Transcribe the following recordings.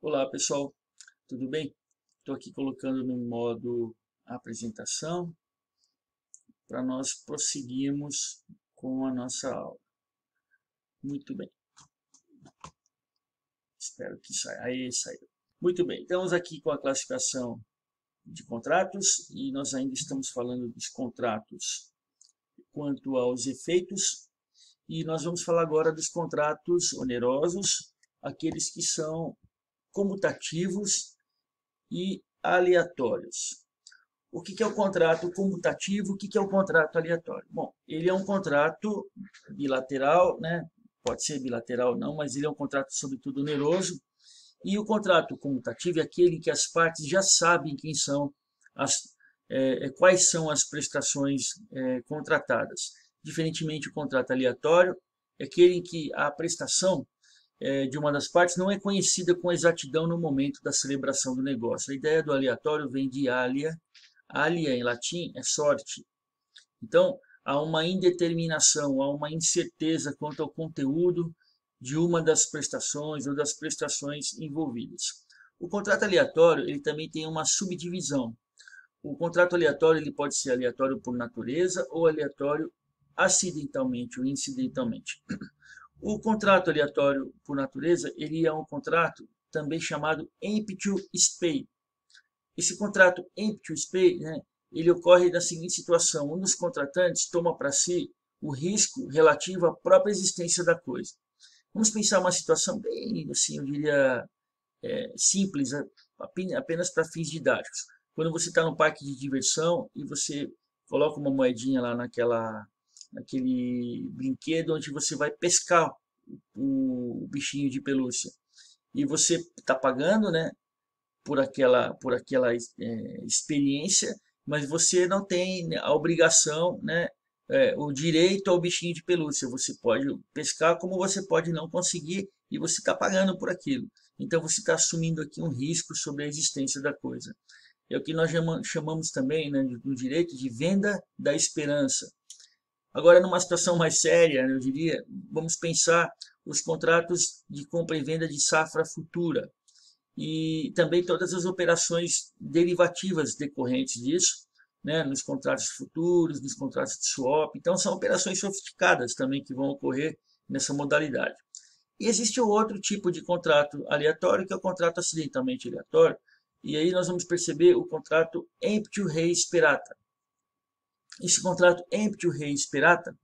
Olá pessoal, tudo bem? Estou aqui colocando no modo apresentação para nós prosseguirmos com a nossa aula. Muito bem, espero que saia. Aí saiu. Muito bem, estamos aqui com a classificação de contratos e nós ainda estamos falando dos contratos quanto aos efeitos e nós vamos falar agora dos contratos onerosos, aqueles que são comutativos e aleatórios. O que é o contrato comutativo? O que é o contrato aleatório? Bom, ele é um contrato bilateral, né? Pode ser bilateral ou não, mas ele é um contrato sobretudo oneroso. E o contrato comutativo é aquele em que as partes já sabem quem são quais são as prestações contratadas. Diferentemente, o contrato aleatório é aquele em que a prestação de uma das partes não é conhecida com exatidão no momento da celebração do negócio. A ideia do aleatório vem de alia. Alia, em latim, é sorte. Então, há uma indeterminação, há uma incerteza quanto ao conteúdo de uma das prestações ou das prestações envolvidas. O contrato aleatório ele também tem uma subdivisão. O contrato aleatório ele pode ser aleatório por natureza ou aleatório acidentalmente ou incidentalmente. O contrato aleatório por natureza ele é um contrato também chamado empty spei. Esse contrato empty spei, né, ele ocorre na seguinte situação: um dos contratantes toma para si o risco relativo à própria existência da coisa. Vamos pensar uma situação bem, assim, eu diria, simples, apenas para fins didáticos. Quando você está num parque de diversão e você coloca uma moedinha lá naquele brinquedo onde você vai pescar o bichinho de pelúcia. E você está pagando, né, por aquela experiência, mas você não tem a obrigação, né, o direito ao bichinho de pelúcia. Você pode pescar como você pode não conseguir e você está pagando por aquilo. Então você está assumindo aqui um risco sobre a existência da coisa. É o que nós chamamos também, né, no direito de venda da esperança. Agora, numa situação mais séria, eu diria, vamos pensar os contratos de compra e venda de safra futura e também todas as operações derivativas decorrentes disso, né, nos contratos futuros, nos contratos de swap. Então, são operações sofisticadas também que vão ocorrer nessa modalidade. E existe o outro tipo de contrato aleatório, que é o contrato acidentalmente aleatório, e aí nós vamos perceber o contrato emptio res perata. Esse contrato emptio res perata,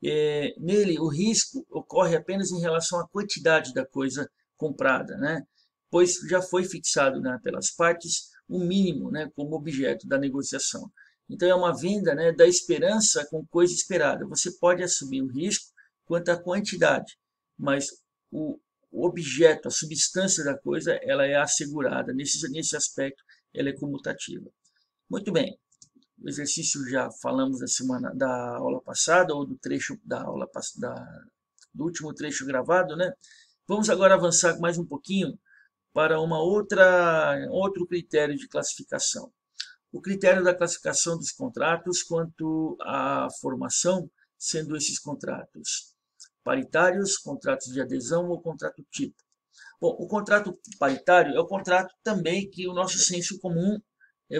nele o risco ocorre apenas em relação à quantidade da coisa comprada, né? Pois já foi fixado, né, pelas partes o mínimo, né, como objeto da negociação. Então é uma venda, né, da esperança com coisa esperada. Você pode assumir o risco quanto à quantidade, mas o objeto, a substância da coisa, ela é assegurada. Nesse aspecto, ela é comutativa. Muito bem. O exercício já falamos da aula passada ou do trecho da aula do último trecho gravado, né? Vamos agora avançar mais um pouquinho para outro critério de classificação. O critério da classificação dos contratos quanto à formação, sendo esses contratos paritários, contratos de adesão ou contrato tipo. Bom, o contrato paritário é o contrato também que o nosso senso comum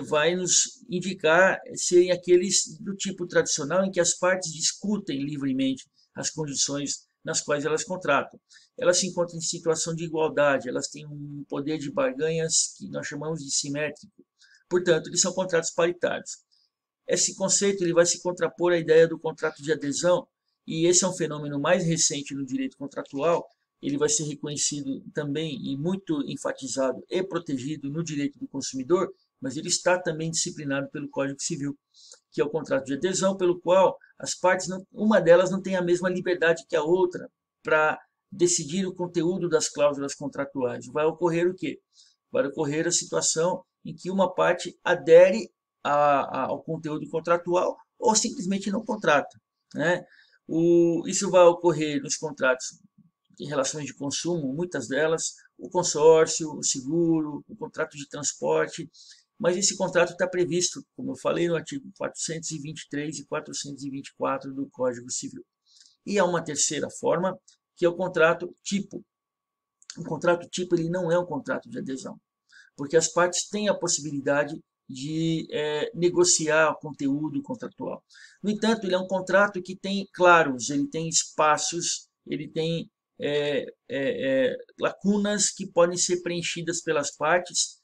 vai nos indicar serem aqueles do tipo tradicional em que as partes discutem livremente as condições nas quais elas contratam. Elas se encontram em situação de igualdade, elas têm um poder de barganhas que nós chamamos de simétrico. Portanto, eles são contratos paritários. Esse conceito ele vai se contrapor à ideia do contrato de adesão, e esse é um fenômeno mais recente no direito contratual. Ele vai ser reconhecido também e muito enfatizado e protegido no direito do consumidor, mas ele está também disciplinado pelo Código Civil, que é o contrato de adesão, pelo qual as partes, uma delas não tem a mesma liberdade que a outra para decidir o conteúdo das cláusulas contratuais. Vai ocorrer o quê? Vai ocorrer a situação em que uma parte adere ao conteúdo contratual ou simplesmente não contrata, né? Isso vai ocorrer nos contratos de relações de consumo, muitas delas, o consórcio, o seguro, o contrato de transporte, mas esse contrato está previsto, como eu falei, no artigo 423 e 424 do Código Civil. E há uma terceira forma, que é o contrato tipo. Um contrato tipo ele não é um contrato de adesão, porque as partes têm a possibilidade de negociar o conteúdo contratual. No entanto, ele é um contrato que tem claros, ele tem espaços, ele tem lacunas que podem ser preenchidas pelas partes,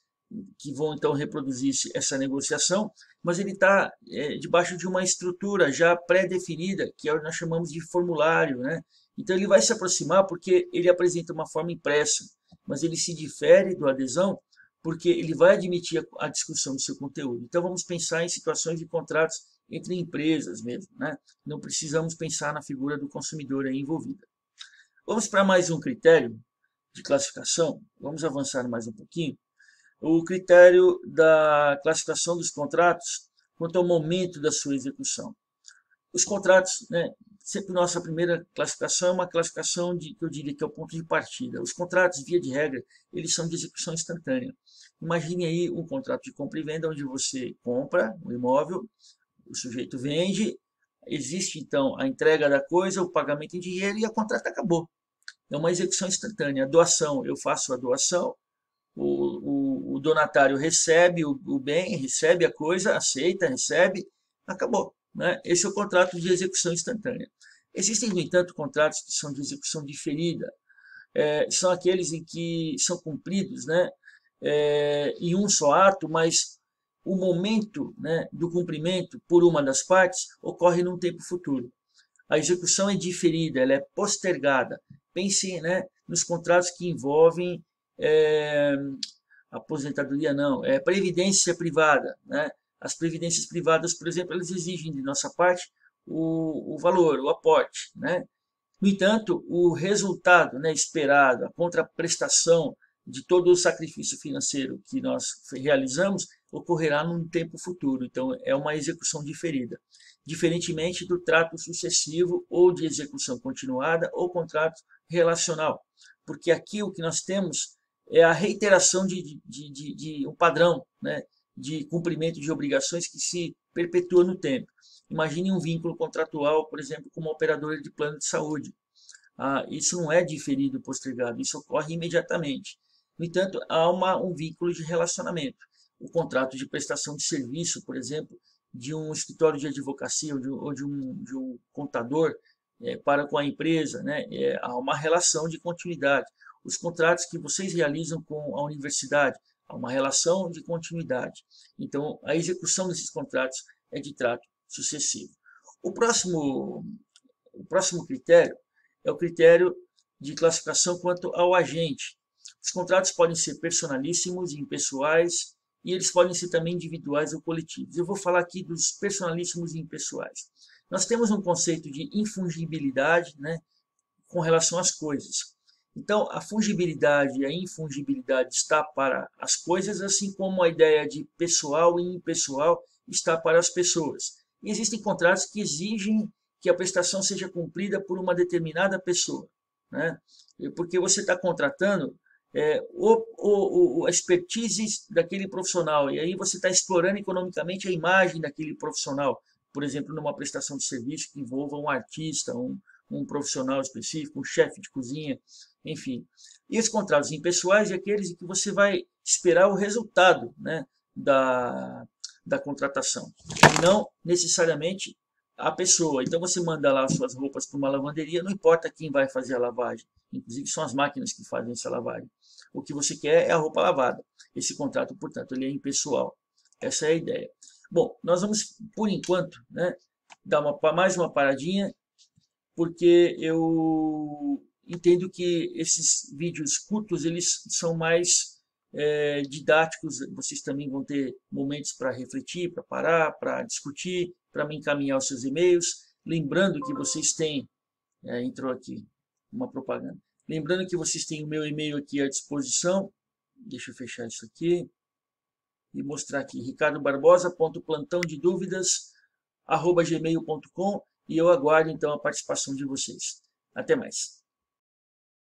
que vão então reproduzir essa negociação, mas ele está debaixo de uma estrutura já pré-definida, que é o que nós chamamos de formulário, né? Então ele vai se aproximar porque ele apresenta uma forma impressa, mas ele se difere do adesão porque ele vai admitir a discussão do seu conteúdo. Então vamos pensar em situações de contratos entre empresas mesmo, né? Não precisamos pensar na figura do consumidor aí envolvida. Vamos para mais um critério de classificação, vamos avançar mais um pouquinho. O critério da classificação dos contratos quanto ao momento da sua execução. Os contratos, né, sempre nossa primeira classificação é uma classificação que eu diria que é o ponto de partida. Os contratos, via de regra, eles são de execução instantânea. Imagine aí um contrato de compra e venda onde você compra um imóvel, o sujeito vende, existe então a entrega da coisa, o pagamento em dinheiro e o contrato acabou. É uma execução instantânea. A doação, eu faço a doação, o donatário recebe o bem, recebe a coisa, aceita, recebe, acabou. Né? Esse é o contrato de execução instantânea. Existem, no entanto, contratos que são de execução diferida. São aqueles em que são cumpridos, né, em um só ato, mas o momento, né, do cumprimento por uma das partes ocorre num tempo futuro. A execução é diferida, ela é postergada. Pense, né, nos contratos que envolvem aposentadoria, não, previdência privada. Né? As previdências privadas, por exemplo, elas exigem de nossa parte o valor, o aporte. Né? No entanto, o resultado, né, esperado, a contraprestação de todo o sacrifício financeiro que nós realizamos ocorrerá num tempo futuro. Então, é uma execução diferida. Diferentemente do trato sucessivo ou de execução continuada ou contrato relacional. Porque aqui o que nós temos é a reiteração de um padrão, né, de cumprimento de obrigações que se perpetua no tempo. Imagine um vínculo contratual, por exemplo, com uma operadora de plano de saúde. Isso não é diferido, postergado, isso ocorre imediatamente. No entanto, há um vínculo de relacionamento. O contrato de prestação de serviço, por exemplo, de um escritório de advocacia ou de um contador para com a empresa, né? Há uma relação de continuidade. Os contratos que vocês realizam com a universidade, há uma relação de continuidade. Então, a execução desses contratos é de trato sucessivo. O próximo critério é o critério de classificação quanto ao agente. Os contratos podem ser personalíssimos e impessoais, e eles podem ser também individuais ou coletivos. Eu vou falar aqui dos personalíssimos e impessoais. Nós temos um conceito de infungibilidade, né, com relação às coisas. Então, a fungibilidade e a infungibilidade está para as coisas, assim como a ideia de pessoal e impessoal está para as pessoas. E existem contratos que exigem que a prestação seja cumprida por uma determinada pessoa, né? Porque você está contratando a expertise daquele profissional, e aí você está explorando economicamente a imagem daquele profissional, por exemplo, numa prestação de serviço que envolva um artista, um profissional específico, um chefe de cozinha, enfim. E os contratos impessoais é aqueles em que você vai esperar o resultado, né, da contratação, e não necessariamente a pessoa. Então você manda lá as suas roupas para uma lavanderia, não importa quem vai fazer a lavagem, inclusive são as máquinas que fazem essa lavagem. O que você quer é a roupa lavada. Esse contrato, portanto, ele é impessoal. Essa é a ideia. Bom, nós vamos, por enquanto, né, dar mais uma paradinha, porque eu entendo que esses vídeos curtos, eles são mais didáticos. Vocês também vão ter momentos para refletir, para parar, para discutir, para me encaminhar os seus e-mails. Lembrando que vocês têm, entrou aqui uma propaganda. Lembrando que vocês têm o meu e-mail aqui à disposição. Deixa eu fechar isso aqui e mostrar aqui, ricardobarbosa.plantãodeduvidas@gmail.com, e eu aguardo então a participação de vocês. Até mais.